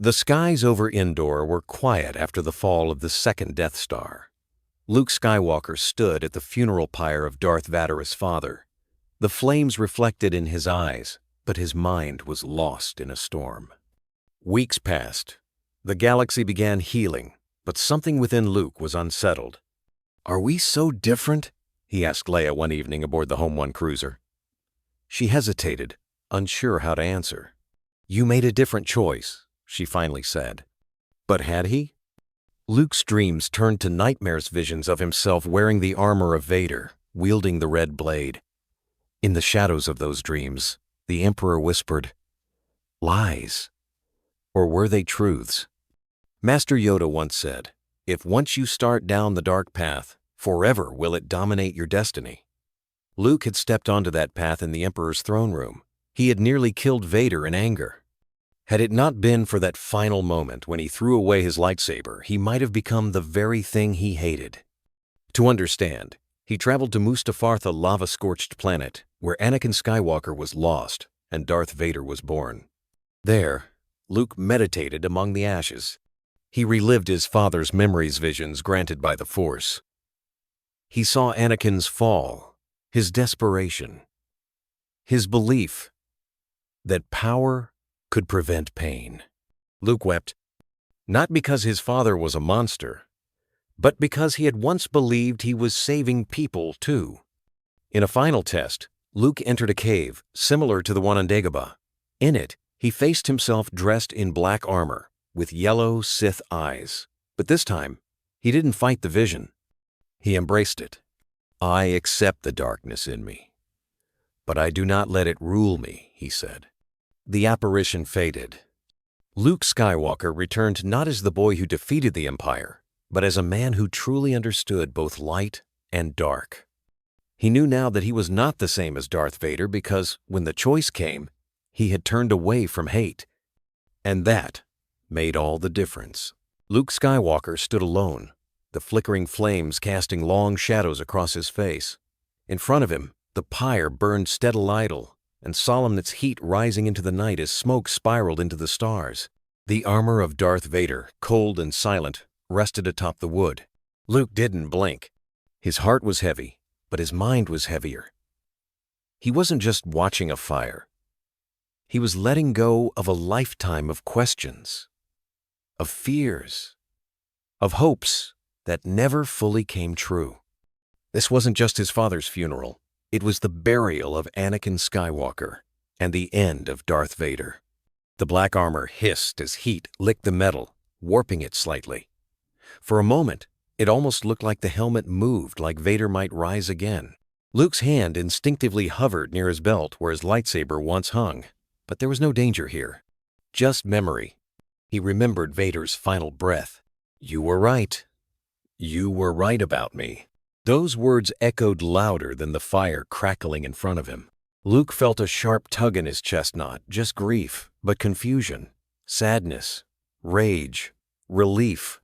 The skies over Endor were quiet after the fall of the second Death Star. Luke Skywalker stood at the funeral pyre of Darth Vader's father. The flames reflected in his eyes, but his mind was lost in a storm. Weeks passed. The galaxy began healing, but something within Luke was unsettled. "Are we so different?" he asked Leia one evening aboard the Home One cruiser. She hesitated, unsure how to answer. "You made a different choice," she finally said. But had he? Luke's dreams turned to nightmares, visions of himself wearing the armor of Vader, wielding the red blade. In the shadows of those dreams, the Emperor whispered, "Lies." Or were they truths? Master Yoda once said, "If once you start down the dark path, forever will it dominate your destiny." Luke had stepped onto that path in the Emperor's throne room. He had nearly killed Vader in anger. Had it not been for that final moment when he threw away his lightsaber, he might have become the very thing he hated. To understand, he traveled to Mustafar, the lava-scorched planet, where Anakin Skywalker was lost and Darth Vader was born. There, Luke meditated among the ashes. He relived his father's memories, visions granted by the Force. He saw Anakin's fall, his desperation, his belief that power could prevent pain. Luke wept, not because his father was a monster, but because he had once believed he was saving people too. In a final test, Luke entered a cave similar to the one on Dagobah. In it, he faced himself dressed in black armor, with yellow Sith eyes. But this time, he didn't fight the vision. He embraced it. "I accept the darkness in me, but I do not let it rule me," he said. The apparition faded. Luke Skywalker returned not as the boy who defeated the Empire, but as a man who truly understood both light and dark. He knew now that he was not the same as Darth Vader because, when the choice came, he had turned away from hate. And that made all the difference. Luke Skywalker stood alone, the flickering flames casting long shadows across his face. In front of him, the pyre burned steadily idle, and solemn its heat rising into the night as smoke spiraled into the stars. The armor of Darth Vader, cold and silent, rested atop the wood. Luke didn't blink. His heart was heavy, but his mind was heavier. He wasn't just watching a fire. He was letting go of a lifetime of questions, of fears, of hopes that never fully came true. This wasn't just his father's funeral. It was the burial of Anakin Skywalker and the end of Darth Vader. The black armor hissed as heat licked the metal, warping it slightly. For a moment, it almost looked like the helmet moved, like Vader might rise again. Luke's hand instinctively hovered near his belt where his lightsaber once hung, but there was no danger here. Just memory. He remembered Vader's final breath. "You were right. You were right about me." Those words echoed louder than the fire crackling in front of him. Luke felt a sharp tug in his chest, not just grief, but confusion, sadness, rage, relief.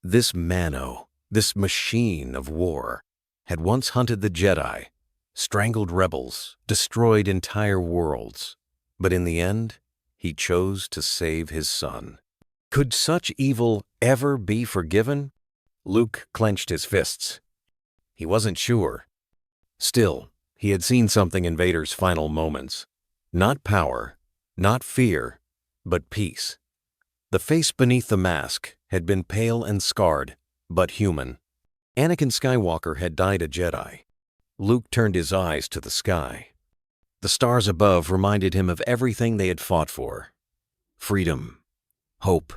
This Mano, this machine of war, had once hunted the Jedi, strangled rebels, destroyed entire worlds. But in the end, he chose to save his son. Could such evil ever be forgiven? Luke clenched his fists. He wasn't sure. Still, he had seen something in Vader's final moments. Not power, not fear, but peace. The face beneath the mask had been pale and scarred, but human. Anakin Skywalker had died a Jedi. Luke turned his eyes to the sky. The stars above reminded him of everything they had fought for. Freedom, hope,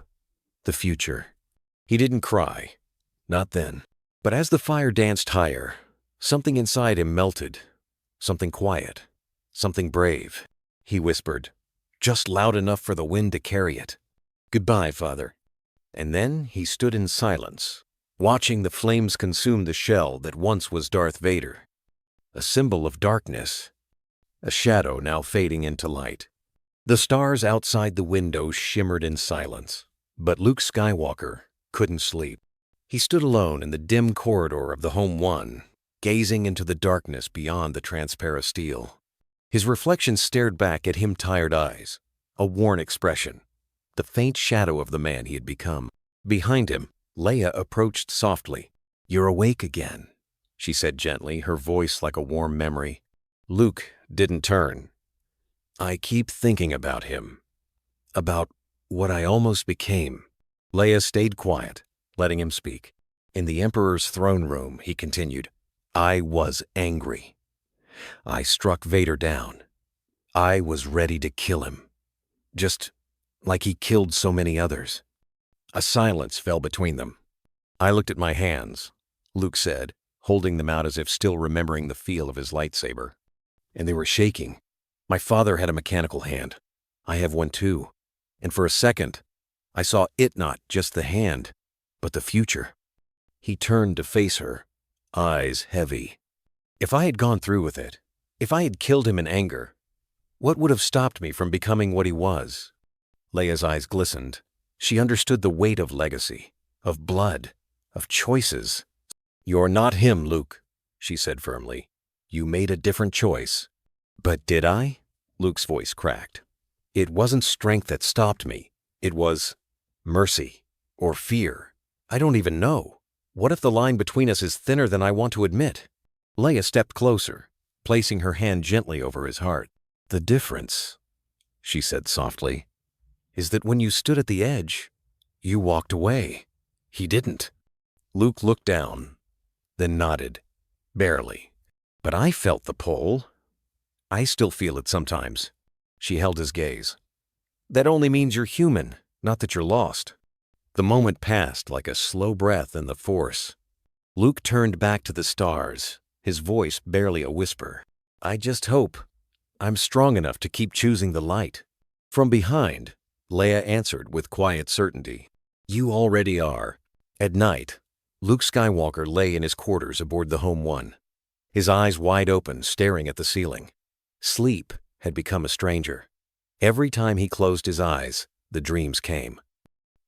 the future. He didn't cry. Not then. But as the fire danced higher, something inside him melted. Something quiet. Something brave. He whispered, just loud enough for the wind to carry it. "Goodbye, Father." And then he stood in silence, watching the flames consume the shell that once was Darth Vader. A symbol of darkness. A shadow now fading into light. The stars outside the window shimmered in silence, but Luke Skywalker couldn't sleep. He stood alone in the dim corridor of the Home One, gazing into the darkness beyond the transparent steel. His reflection stared back at him, tired eyes, a worn expression. the faint shadow of the man he had become. Behind him, Leia approached softly. "You're awake again," she said gently, her voice like a warm memory. Luke didn't turn. "I keep thinking about him. About what I almost became." Leia stayed quiet, letting him speak. "In the Emperor's throne room," he continued, "I was angry. I struck Vader down. I was ready to kill him. Just like he killed so many others." A silence fell between them. "I looked at my hands," Luke said, holding them out as if still remembering the feel of his lightsaber. "And they were shaking. My father had a mechanical hand. I have one too. And for a second, I saw it not just the hand, but the future." He turned to face her, eyes heavy. "If I had gone through with it, if I had killed him in anger, what would have stopped me from becoming what he was?" Leia's eyes glistened. She understood the weight of legacy, of blood, of choices. "You're not him, Luke," she said firmly. "You made a different choice." "But did I?" Luke's voice cracked. "It wasn't strength that stopped me. It was mercy or fear. I don't even know. What if the line between us is thinner than I want to admit?" Leia stepped closer, placing her hand gently over his heart. "The difference," she said softly, "is that when you stood at the edge, you walked away. He didn't." Luke looked down, then nodded, barely. "But I felt the pull. I still feel it sometimes." She held his gaze. "That only means you're human, not that you're lost." The moment passed like a slow breath in the Force. Luke turned back to the stars, his voice barely a whisper. "I just hope I'm strong enough to keep choosing the light." From behind, Leia answered with quiet certainty. "You already are." At night, Luke Skywalker lay in his quarters aboard the Home One, his eyes wide open, staring at the ceiling. Sleep had become a stranger. Every time he closed his eyes, the dreams came.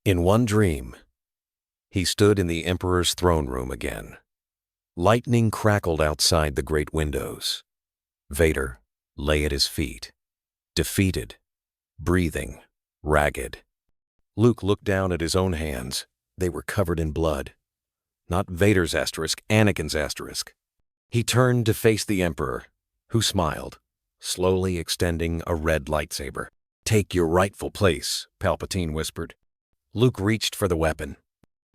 In one dream, he stood in the Emperor's throne room again. Lightning crackled outside the great windows. Vader lay at his feet, defeated, breathing, ragged. Luke looked down at his own hands. They were covered in blood. Not Vader's asterisk, Anakin's asterisk. He turned to face the Emperor, who smiled, slowly extending a red lightsaber. "Take your rightful place," Palpatine whispered. Luke reached for the weapon.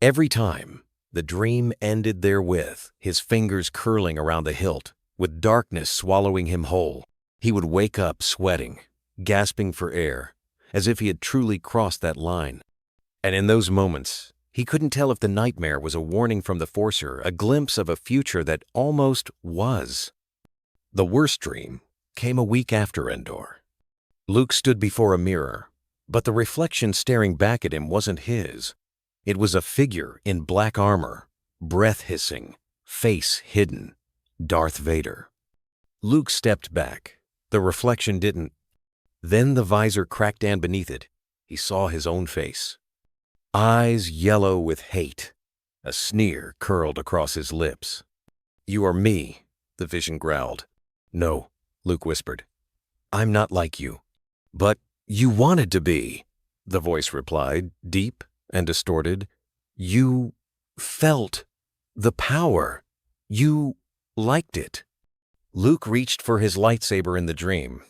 Every time, the dream ended therewith, his fingers curling around the hilt, with darkness swallowing him whole. He would wake up sweating, gasping for air, as if he had truly crossed that line. And in those moments, he couldn't tell if the nightmare was a warning from the Forcer, a glimpse of a future that almost was. The worst dream came a week after Endor. Luke stood before a mirror, but the reflection staring back at him wasn't his. It was a figure in black armor, breath hissing, face hidden. Darth Vader. Luke stepped back. The reflection didn't. Then the visor cracked down beneath it. He saw his own face. Eyes yellow with hate. A sneer curled across his lips. "You are me," the vision growled. "No," Luke whispered. "I'm not like you." "But you wanted to be," the voice replied, deep and distorted. "You felt the power. You liked it." Luke reached for his lightsaber in the dream,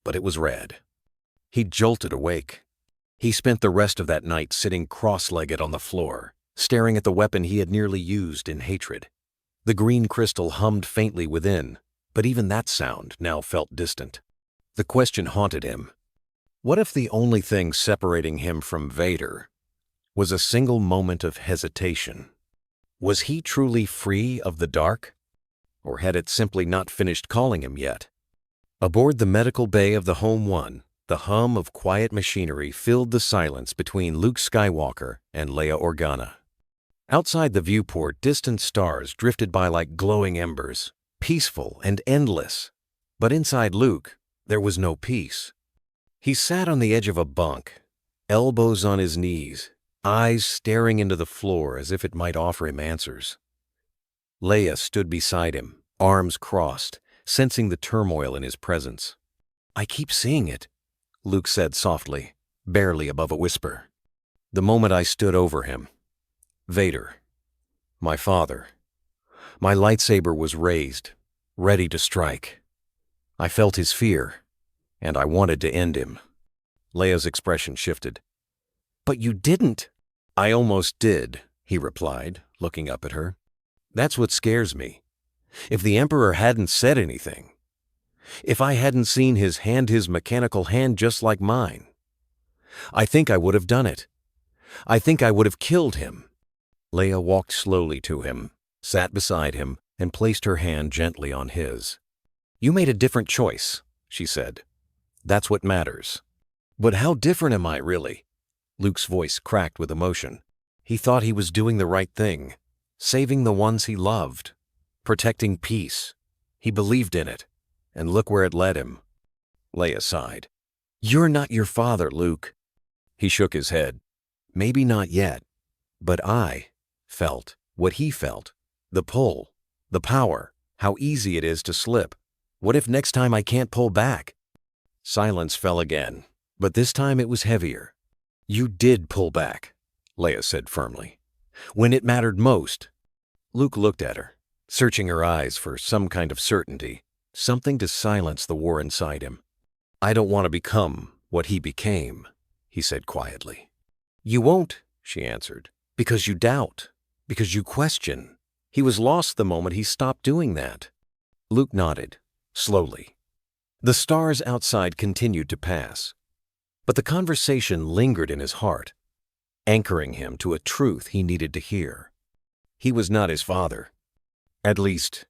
but it was red. He jolted awake. He spent the rest of that night sitting cross-legged on the floor, staring at the weapon he had nearly used in hatred. The green crystal hummed faintly within, but even that sound now felt distant. The question haunted him. What if the only thing separating him from Vader was a single moment of hesitation? Was he truly free of the dark? Or had it simply not finished calling him yet? Aboard the medical bay of the Home One, the hum of quiet machinery filled the silence between Luke Skywalker and Leia Organa. Outside the viewport, distant stars drifted by like glowing embers, peaceful and endless. But inside Luke, there was no peace. He sat on the edge of a bunk, elbows on his knees, eyes staring into the floor as if it might offer him answers. Leia stood beside him, arms crossed, sensing the turmoil in his presence. "I keep seeing it," Luke said softly. barely above a whisper. The moment I stood over him, Vader, my father, my lightsaber was raised, ready to strike. I felt his fear, and I wanted to end him. Leia's expression shifted. "But you didn't." "I almost did," he replied, looking up at her. "That's what scares me. If the Emperor hadn't said anything, if I hadn't seen his mechanical hand just like mine, I think I would have done it. I think I would have killed him." Leia walked slowly to him, sat beside him, and placed her hand gently on his. "You made a different choice," she said. "That's what matters." "But how different am I, really?" Luke's voice cracked with emotion. He thought he was doing the right thing, saving the ones he loved, protecting peace. He believed in it, and look where it led him. Leia sighed. "You're not your father, Luke." He shook his head. "Maybe not yet, but I felt what he felt. The pull, the power, how easy it is to slip. What if next time I can't pull back?" Silence fell again, but this time it was heavier. "You did pull back," Leia said firmly. "When it mattered most." Luke looked at her, searching her eyes for some kind of certainty, something to silence the war inside him. "I don't want to become what he became," he said quietly. "You won't," she answered, "because you doubt, because you question. He was lost the moment he stopped doing that." Luke nodded, slowly. The stars outside continued to pass, but the conversation lingered in his heart, anchoring him to a truth he needed to hear. He was not his father. At least,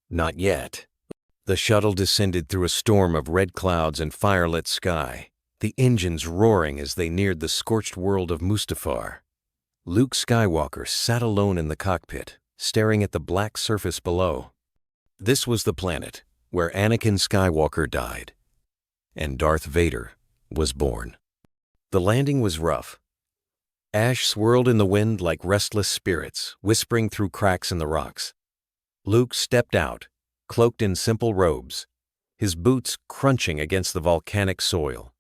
not yet. The shuttle descended through a storm of red clouds and firelit sky, the engines roaring as they neared the scorched world of Mustafar. Luke Skywalker sat alone in the cockpit, staring at the black surface below. This was the planet where Anakin Skywalker died, and Darth Vader was born. The landing was rough. Ash swirled in the wind like restless spirits, whispering through cracks in the rocks. Luke stepped out, cloaked in simple robes, his boots crunching against the volcanic soil.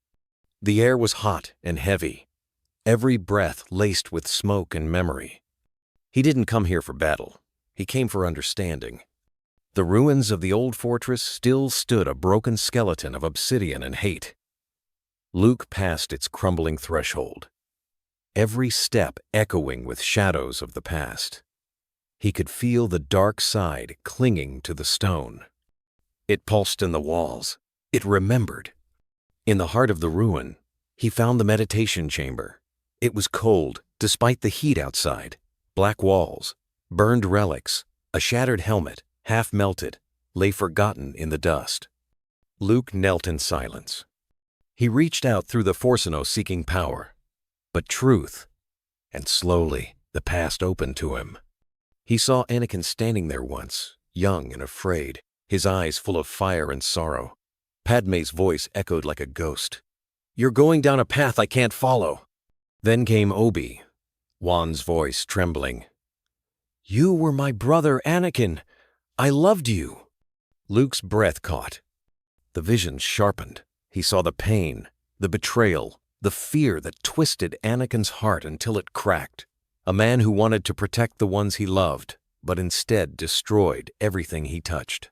The air was hot and heavy, every breath laced with smoke and memory. He didn't come here for battle. He came for understanding. The ruins of the old fortress still stood a broken skeleton of obsidian and hate. Luke passed its crumbling threshold, every step echoing with shadows of the past. He could feel the dark side clinging to the stone. It pulsed in the walls. It remembered. In the heart of the ruin, he found the meditation chamber. It was cold, despite the heat outside. Black walls, burned relics, a shattered helmet, half melted, lay forgotten in the dust. Luke knelt in silence. He reached out through the Forcino seeking power, but truth, and slowly the past opened to him. He saw Anakin standing there once, young and afraid, his eyes full of fire and sorrow. Padme's voice echoed like a ghost. "You're going down a path I can't follow." Then came Obi-Wan's voice trembling. "You were my brother Anakin. I loved you." Luke's breath caught. The vision sharpened. He saw the pain, the betrayal, the fear that twisted Anakin's heart until it cracked. A man who wanted to protect the ones he loved, but instead destroyed everything he touched.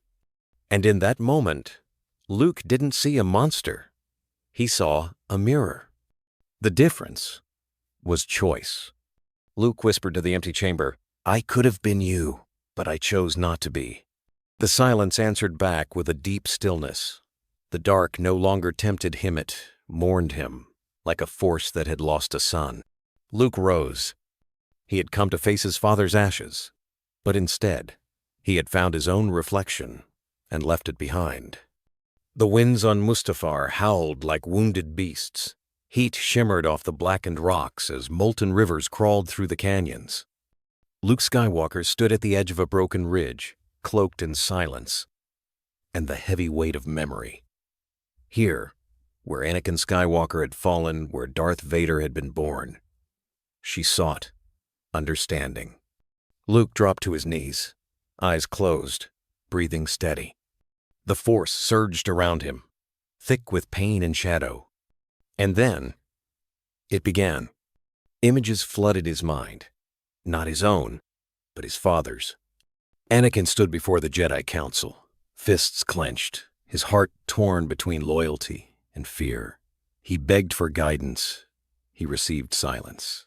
And in that moment, Luke didn't see a monster. He saw a mirror. The difference was choice. Luke whispered to the empty chamber, "I could have been you, but I chose not to be." The silence answered back with a deep stillness. The dark no longer tempted him, it mourned him, like a force that had lost a son. Luke rose. He had come to face his father's ashes, but instead, he had found his own reflection and left it behind. The winds on Mustafar howled like wounded beasts. Heat shimmered off the blackened rocks as molten rivers crawled through the canyons. Luke Skywalker stood at the edge of a broken ridge, cloaked in silence and the heavy weight of memory. Here, where Anakin Skywalker had fallen, where Darth Vader had been born, she sought understanding. Luke dropped to his knees, eyes closed, breathing steady. The Force surged around him, thick with pain and shadow. And then, It began. Images flooded his mind. Not his own, but his father's. Anakin stood before the Jedi Council, fists clenched, his heart torn between loyalty and fear. He begged for guidance. He received silence.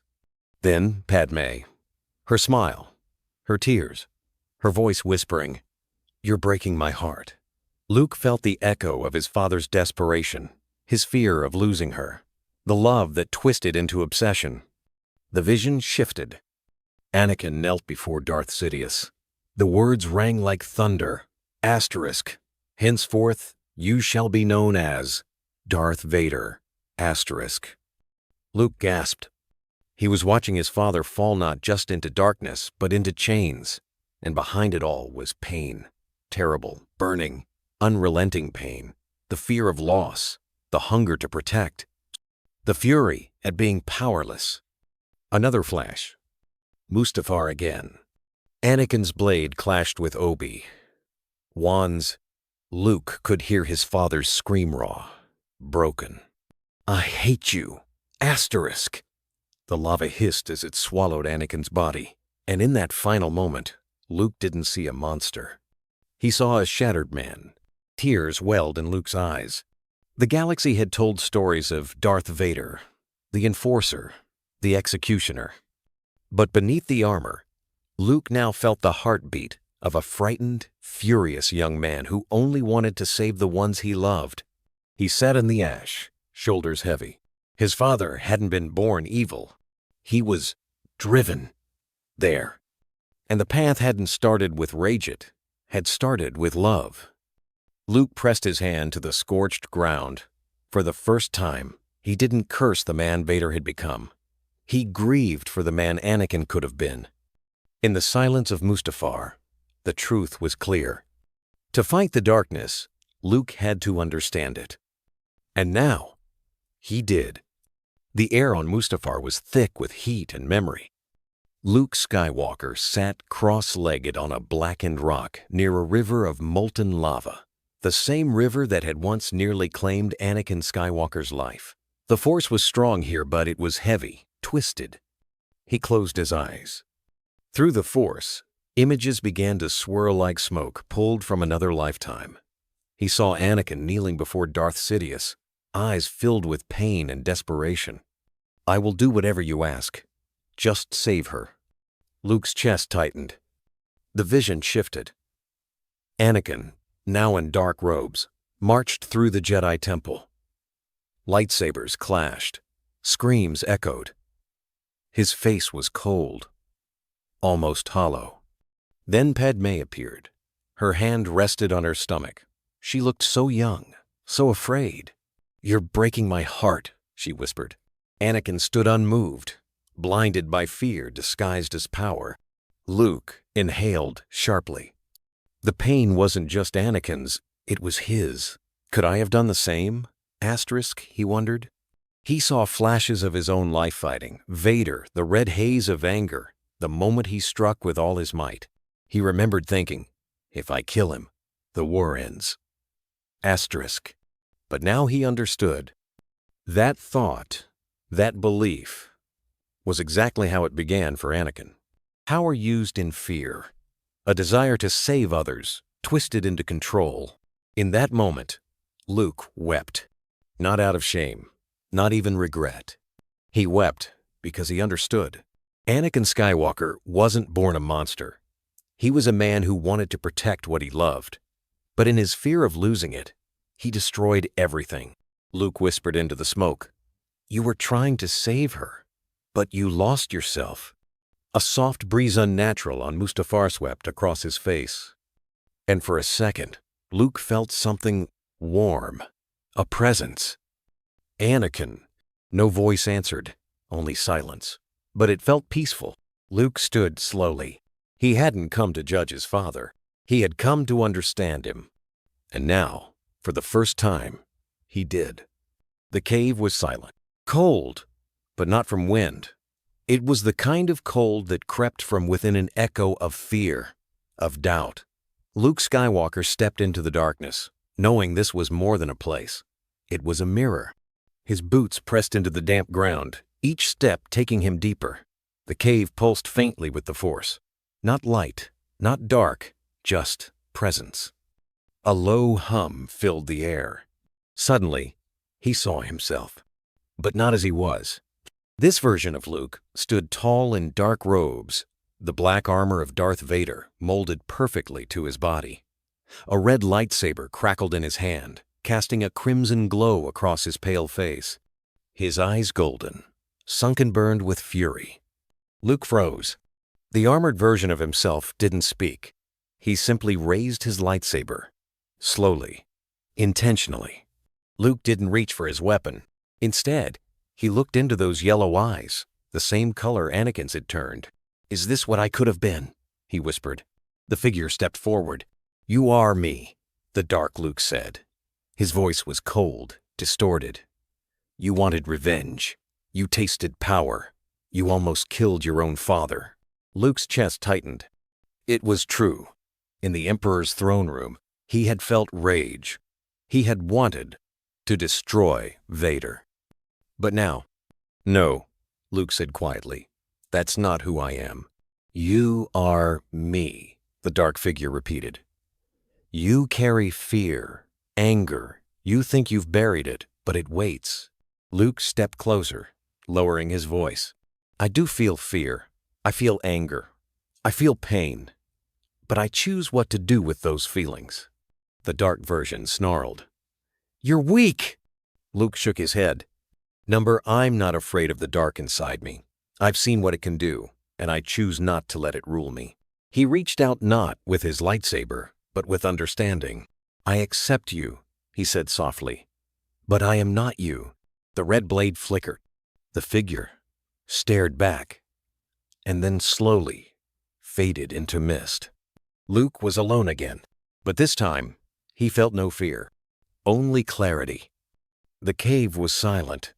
Then Padme. Her smile, her tears, her voice whispering, "You're breaking my heart." Luke felt the echo of his father's desperation, his fear of losing her, the love that twisted into obsession. The vision shifted. Anakin knelt before Darth Sidious. The words rang like thunder. Asterisk. Henceforth, you shall be known as Darth Vader. Asterisk. Luke gasped. He was watching his father fall not just into darkness, but into chains, and behind it all was pain. Terrible, burning, unrelenting pain. The fear of loss, the hunger to protect, the fury at being powerless. Another flash. Mustafar again. Anakin's blade clashed with Obi Wan's. Luke could hear his father's scream raw, broken. "I hate you." Asterisk. The lava hissed as it swallowed Anakin's body, and in that final moment, Luke didn't see a monster. He saw a shattered man. Tears welled in Luke's eyes. The galaxy had told stories of Darth Vader, the Enforcer, the Executioner. But beneath the armor, Luke now felt the heartbeat of a frightened, furious young man who only wanted to save the ones he loved. He sat in the ash, shoulders heavy. His father hadn't been born evil. He was driven there. And the path hadn't started with rage, it had started with love. Luke pressed his hand to the scorched ground. For the first time, he didn't curse the man Vader had become. He grieved for the man Anakin could have been. In the silence of Mustafar, the truth was clear. To fight the darkness, Luke had to understand it. And now, he did. The air on Mustafar was thick with heat and memory. Luke Skywalker sat cross-legged on a blackened rock near a river of molten lava, the same river that had once nearly claimed Anakin Skywalker's life. The force was strong here, but it was heavy, twisted. He closed his eyes. Through the force, images began to swirl like smoke pulled from another lifetime. He saw Anakin kneeling before Darth Sidious, eyes filled with pain and desperation. "I will do whatever you ask. Just save her." Luke's chest tightened. The vision shifted. Anakin, now in dark robes, marched through the Jedi Temple. Lightsabers clashed. Screams echoed. His face was cold, almost hollow. Then Padme appeared. Her hand rested on her stomach. She looked so young, so afraid. "You're breaking my heart," she whispered. Anakin stood unmoved, blinded by fear disguised as power. Luke inhaled sharply. The pain wasn't just Anakin's, it was his. Could I have done the same? Asterisk, he wondered. He saw flashes of his own life fighting, Vader, the red haze of anger, the moment he struck with all his might. He remembered thinking, if I kill him, the war ends. Asterisk. But now he understood. That thought, that belief, was exactly how it began for Anakin. Power used in fear, a desire to save others, twisted into control. In that moment, Luke wept, not out of shame, not even regret. He wept because he understood. Anakin Skywalker wasn't born a monster. He was a man who wanted to protect what he loved. But in his fear of losing it, he destroyed everything. Luke whispered into the smoke, "You were trying to save her, but you lost yourself." A soft breeze unnatural on Mustafar swept across his face. And for a second, Luke felt something warm, a presence. "Anakin." No voice answered, only silence. But it felt peaceful. Luke stood slowly. He hadn't come to judge his father. He had come to understand him. And now, for the first time, he did. The cave was silent. Cold, but not from wind. It was the kind of cold that crept from within an echo of fear, of doubt. Luke Skywalker stepped into the darkness, knowing this was more than a place. It was a mirror. His boots pressed into the damp ground, each step taking him deeper. The cave pulsed faintly with the force. Not light, not dark, just presence. A low hum filled the air. Suddenly, he saw himself, but not as he was. This version of Luke stood tall in dark robes, the black armor of Darth Vader molded perfectly to his body. A red lightsaber crackled in his hand, casting a crimson glow across his pale face. His eyes golden, sunken burned with fury. Luke froze. The armored version of himself didn't speak. He simply raised his lightsaber. Slowly, intentionally. Luke didn't reach for his weapon. Instead, he looked into those yellow eyes, the same color Anakin's had turned. "Is this what I could have been?" he whispered. The figure stepped forward. "You are me," the dark Luke said. His voice was cold, distorted. "You wanted revenge. You tasted power. You almost killed your own father." Luke's chest tightened. It was true. In the Emperor's throne room, he had felt rage. He had wanted to destroy Vader. But now, "No," Luke said quietly. "That's not who I am." "You are me," the dark figure repeated. "You carry fear, anger. You think you've buried it, but it waits." Luke stepped closer, lowering his voice. "I do feel fear. I feel anger. I feel pain. But I choose what to do with those feelings." The dark version snarled. "You're weak!" Luke shook his head. I'm not afraid of the dark inside me. I've seen what it can do, and I choose not to let it rule me." He reached out not with his lightsaber, but with understanding. "I accept you," he said softly. "But I am not you." The red blade flickered. The figure stared back, and then slowly faded into mist. Luke was alone again, but this time he felt no fear, only clarity. The cave was silent,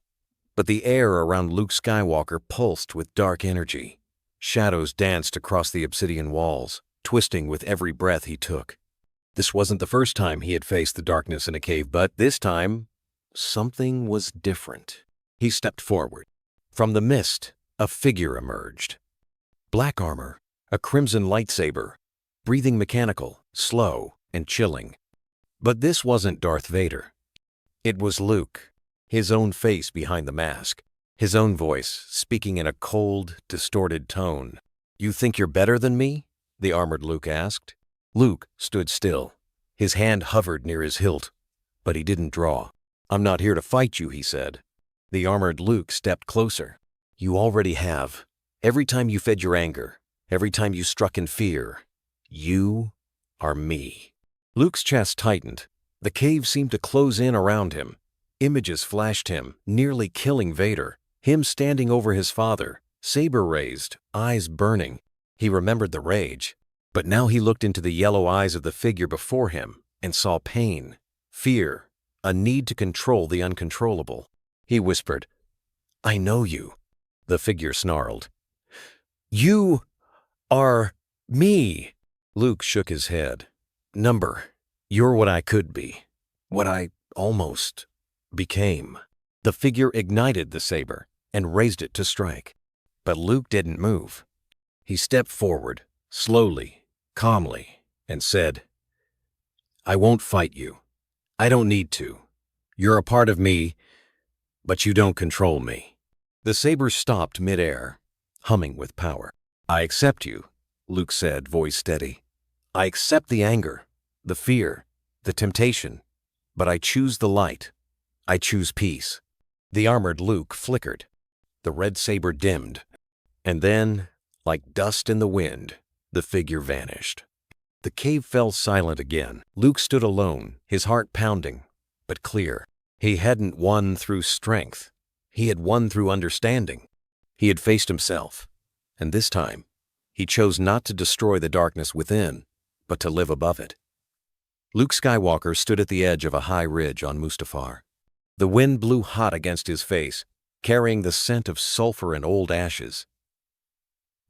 but the air around Luke Skywalker pulsed with dark energy. Shadows danced across the obsidian walls, twisting with every breath he took. This wasn't the first time he had faced the darkness in a cave, but this time, something was different. He stepped forward. From the mist, a figure emerged. Black armor, a crimson lightsaber, breathing mechanical, slow, and chilling. But this wasn't Darth Vader. It was Luke, his own face behind the mask, his own voice speaking in a cold, distorted tone. "You think you're better than me?" the armored Luke asked. Luke stood still. His hand hovered near his hilt, but he didn't draw. "I'm not here to fight you," he said. The armored Luke stepped closer. "You already have. Every time you fed your anger, every time you struck in fear, you are me." Luke's chest tightened. The cave seemed to close in around him. Images flashed him, nearly killing Vader, him standing over his father, saber raised, eyes burning. He remembered the rage, but now he looked into the yellow eyes of the figure before him and saw pain, fear, a need to control the uncontrollable. He whispered, "I know you." The figure snarled, "You are me." Luke shook his head. You're what I could be, what I almost became." The figure ignited the saber and raised it to strike. But Luke didn't move. He stepped forward, slowly, calmly, and said, "I won't fight you. I don't need to. You're a part of me, but you don't control me." The saber stopped midair, humming with power. "I accept you," Luke said, voice steady. "I accept the anger, the fear, the temptation, but I choose the light. I choose peace." The armored Luke flickered. The red saber dimmed, and then, like dust in the wind, the figure vanished. The cave fell silent again. Luke stood alone, his heart pounding, but clear. He hadn't won through strength. He had won through understanding. He had faced himself, and this time, he chose not to destroy the darkness within, but to live above it. Luke Skywalker stood at the edge of a high ridge on Mustafar. The wind blew hot against his face, carrying the scent of sulfur and old ashes.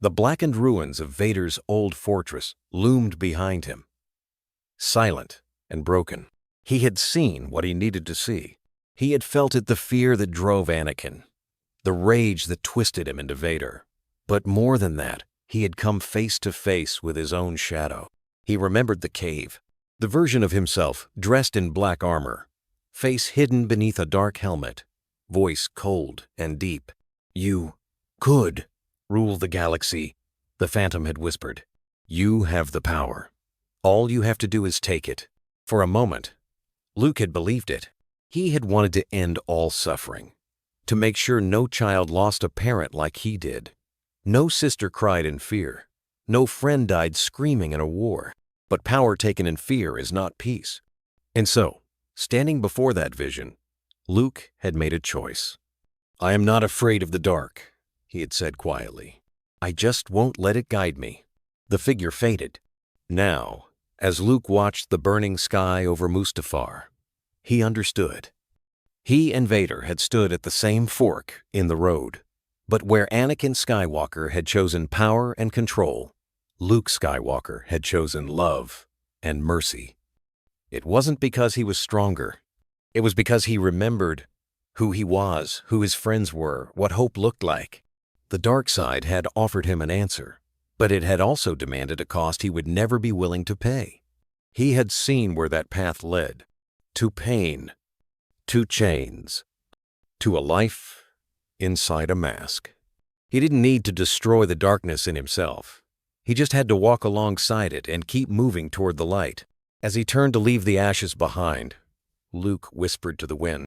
The blackened ruins of Vader's old fortress loomed behind him, silent and broken. He had seen what he needed to see. He had felt it, the fear that drove Anakin, the rage that twisted him into Vader. But more than that, he had come face to face with his own shadow. He remembered the cave, the version of himself dressed in black armor, face hidden beneath a dark helmet, voice cold and deep. "You could rule the galaxy," the Phantom had whispered. "You have the power. All you have to do is take it." For a moment, Luke had believed it. He had wanted to end all suffering, to make sure no child lost a parent like he did. No sister cried in fear. No friend died screaming in a war. But power taken in fear is not peace. And so, standing before that vision, Luke had made a choice. "I am not afraid of the dark," he had said quietly. "I just won't let it guide me." The figure faded. Now, as Luke watched the burning sky over Mustafar, he understood. He and Vader had stood at the same fork in the road. But where Anakin Skywalker had chosen power and control, Luke Skywalker had chosen love and mercy. It wasn't because he was stronger. It was because he remembered who he was, who his friends were, what hope looked like. The dark side had offered him an answer, but it had also demanded a cost he would never be willing to pay. He had seen where that path led, to pain, to chains, to a life inside a mask. He didn't need to destroy the darkness in himself. He just had to walk alongside it and keep moving toward the light. As he turned to leave the ashes behind, Luke whispered to the wind,